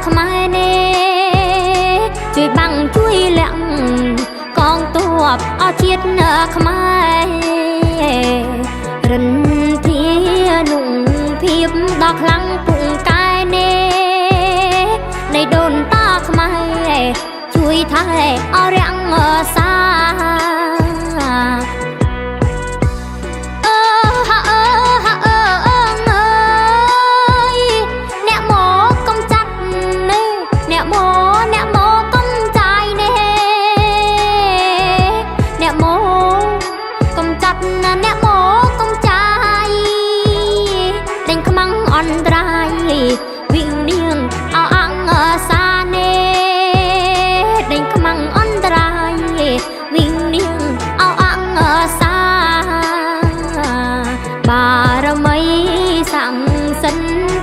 ខ្មែរនេះជួយបាំងជួយលាក់កងទ័ពអជាតិខ្មែររិនធានុភាពដ៏ខ្លាំងពុងកែនេះនៃដូនតាខ្មែរជួយថែអរាំងសា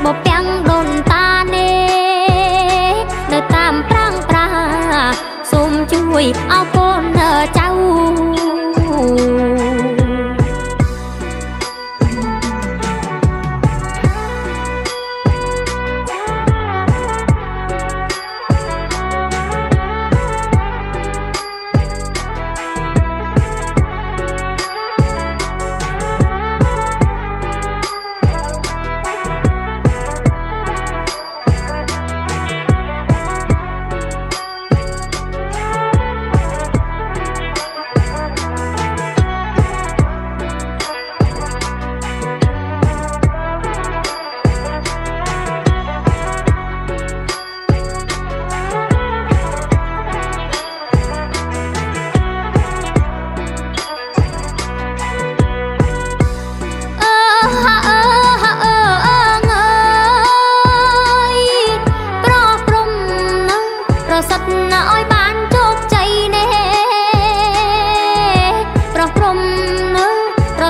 បពាំងដូនតានេះនៅតាមប្រាំងប្រាសូមជួយអោកូនចៅ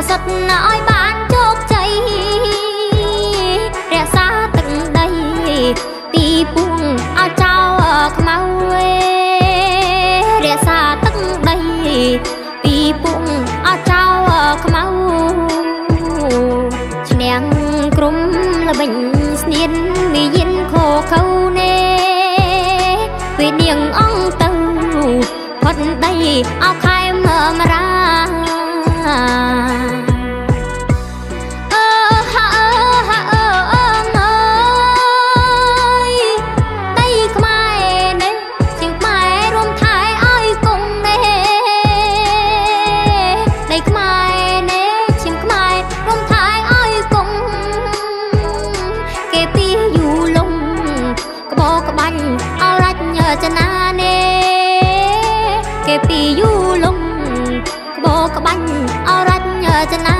សិតណាឲ្យបានជោគជ័យរក្សាទឹកដីពីពួងអោចោខ្មៅរក្សាទឹកដីពីពួងអោចោខ្មៅឈ្នះក្រុមល្បិញស្នៀនមីយិនខោខៅនេះពេលនាងអង្គទៅផុតដីអោខែមរាចនានេះគេពីយូលំក្បោក្បាញ់អរញ្ញចនា